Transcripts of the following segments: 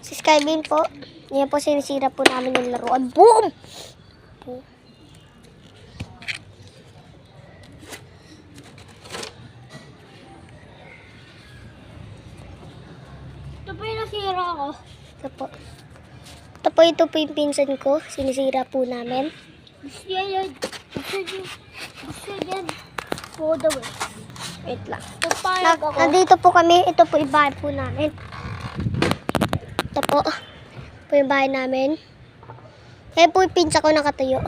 Si Skybin po. Yan po sinisira po namin yung laruan. Boom! Ito po yung nasira ko. Ito po. Ito po yung pinsan ko. Sinisira po namin. Gusto yan. Gusto yan. For the way. Wait lang. Papayag ako. Nandito po kami. Ito po yung bahay po namin. Ito po. Po yung bahay namin. Kaya po yung pinsan ko nakatayo.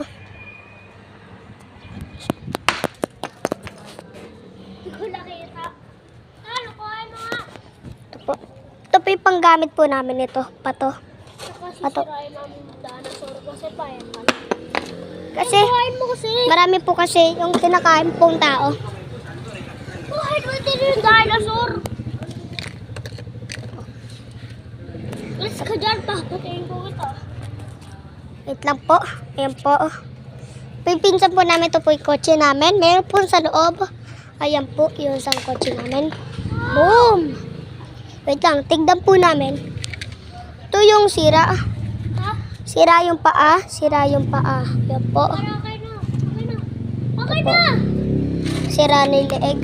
Hindi ko nakita. Ano ko? Ano nga? Ito po. Ito po yung panggamit po namin ito. Pato. Saka Pato. sisirain namin yung dinosaur kasi payan man. Kasi Buhayin mo kasi. marami po kasi yung kinakain pong tao. Buhayin mo din yung dinosaur. Alis ka dyan. Papatayin ko kita. Wait lang po. Ayan po. Pinsan po namin, ito po yung kotse namin. Meron po sa loob. Ayan po yung isang kotse namin. Boom! Wait lang, tignan po namin. Ito yung sira. Ha? Sira yung paa. Sira yung paa. Ayan po. Para okay na. Okay na. Okay Opo. na. Sira na yung leeg.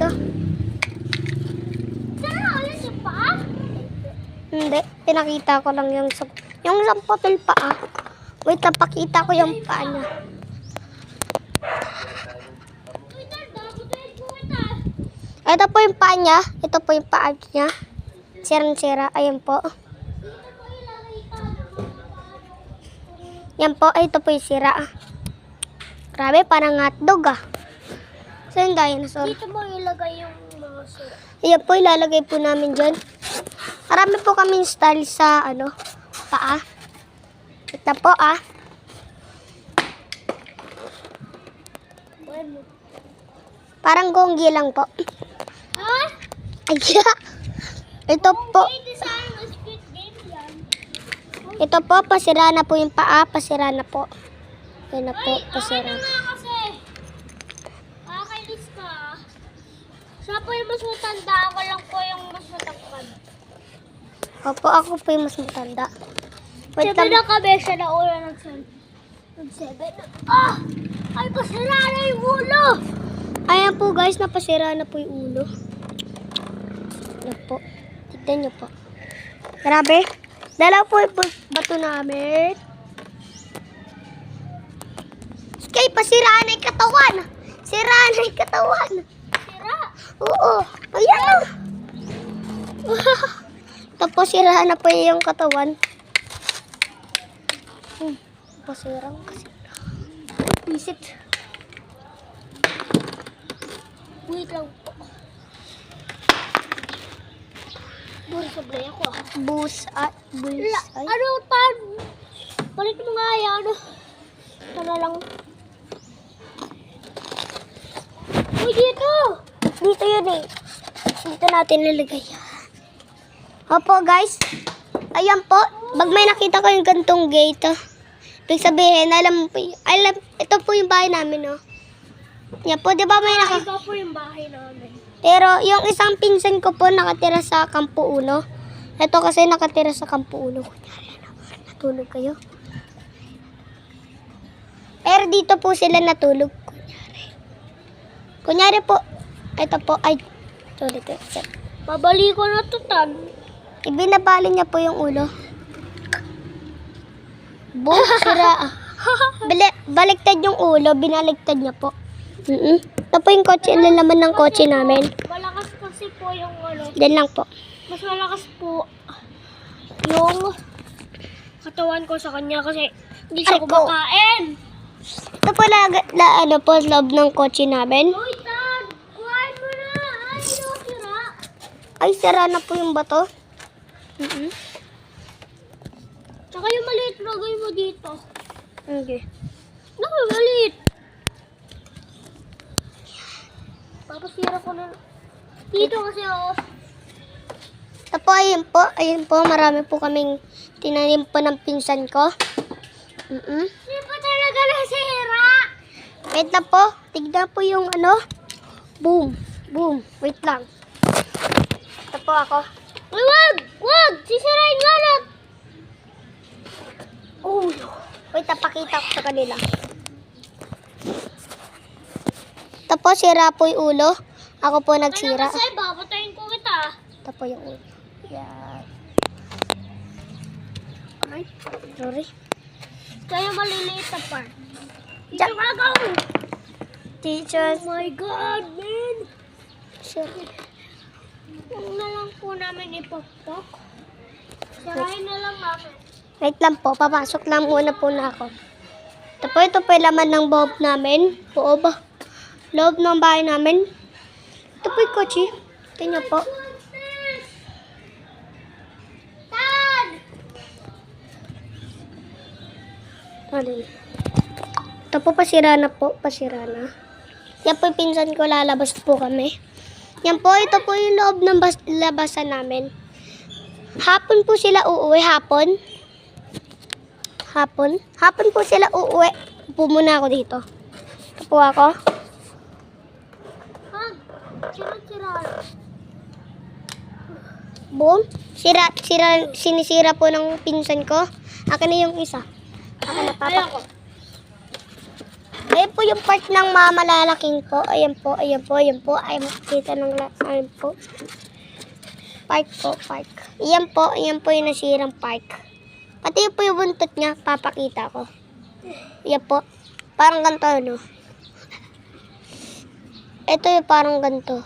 Sana alis yung paa? Hindi. Pinakita ko lang yung sampotol paa. Wait lang, pakita ko yung paa niya. Wait, dapat ko kita. Ito po yung paa niya. Ito po yung paa niya. Sirang-sira. Ayan po. Dito po ilagay ka. Yan po. Ito po yung sira. Grabe, parang hotdog ah. So yung dinosaur. Dito mo ilagay yung mga sira. Ayan po, ilalagay po namin dyan. Marami po kaming style sa paa. Ito po ah. Bueno. Parang gonggi lang po. Ha? Ay, ito po. May design ng Squid Game yan. Ito po, pasira na po yung paa. Pasira na po. Yan na po, Ay, okay pasira. na nga kasi. Kakainis ka. Siya po yung mas matanda. Ako lang po yung mas matangkad. Opo, ako po yung mas matanda. Wait Sabi lang. na kami siya na una nag-7. Ah! Ay, pasira na yung ulo! Ayan po guys, napasira na po yung ulo. Yan po. Tignan nyo po. Grabe. Dalaw po yung bato namin. Kay, pasiraan na yung katawan. Siraan na yung katawan. Sira! Oo. Ayan. Tapos siraan na po yung katawan. Pasirang kasi. Visit. Wait lang po. Buro sablay ako ah. Bullseye. Ano tan? Balik mo nga yan. Ito na lang. Uy, dito! Dito yun eh. Dito natin nilagay. Opo guys. Ayan po. Pag may nakita ko yung gantong gate. Ibig sabihin, ito po yung bahay namin, oh. Yan po, di ba may Ito po yung bahay namin. Pero yung isang pinsan ko po nakatira sa Campo Uno. Ito kasi nakatira sa Campo Uno. Kunyari, natulog kayo. Pero dito po sila natulog. Kunyari po, ito po, ay, tuloy. Babalik ko na to tan. Ibinabali niya po yung ulo. Boom, sira. Baliktad yung ulo, binaligtad niya po. Ito po yung kotse, laman ng kotse namin. Malakas kasi po yung ano. Yan lang po. Mas malakas po yung katawan ko sa kanya kasi hindi siya Ay, go. kumakain. Ito po po loob ng kotse namin. Uy, Tad! Kuhain mo na! Ay, yung sira! Ay, sira na po yung bato. Tsaka yung maliit, lagay mo dito. Okay. Naku, maliit! Papasira ko na. Dito kasi oh. Ito po, ayun po, marami po kaming tinanim po ng pinsan ko. Hindi pa talaga nasira! Wait lang po, tignan po yung boom, boom, wait lang. Ito po ako. Uy, wag! Wag! Sisirain nga lang! sa kanila. Tapos, sira po yung ulo. Ako po nagsira. Kasi babatayin ko kita. Ito po yung ulo. Yan. Ay, sorry. Kaya maliliit na part. Ja- Dito ka gawin. Teachers. Oh my God, man. Sorry. Huwag na lang po namin ipokpok. Sarayin na lang namin. Wait lang po, papasok lang muna po na ako. Ito po yung laman ng loob namin. Loob. Loob ng bahay namin. Ito po yung kotse. Tingnan po. Dad! Alin? Ito po, pasira na po. Pasira na. Yan po yung pinsan ko, lalabas po kami. Yan po, ito po yung loob ng labasan namin. Hapon po sila uuwi, hapon. Hapon po sila uuwi. Upo muna ako dito. Ito po ako. Han, sira-sira. Boom. Sinisira po ng pinsan ko. Akin na yung isa. Akin na, papa. Ayoko. Ayan po yung part ng malalaking po. Ayan po, ayan po, ayan po. Ayan po, kita ng ayan po. Park po, park. Ayan po yung nasirang park. Pati yun po yung buntot niya, papakita ko. Ayan po. Parang ganito, no? Ito yung parang ganito.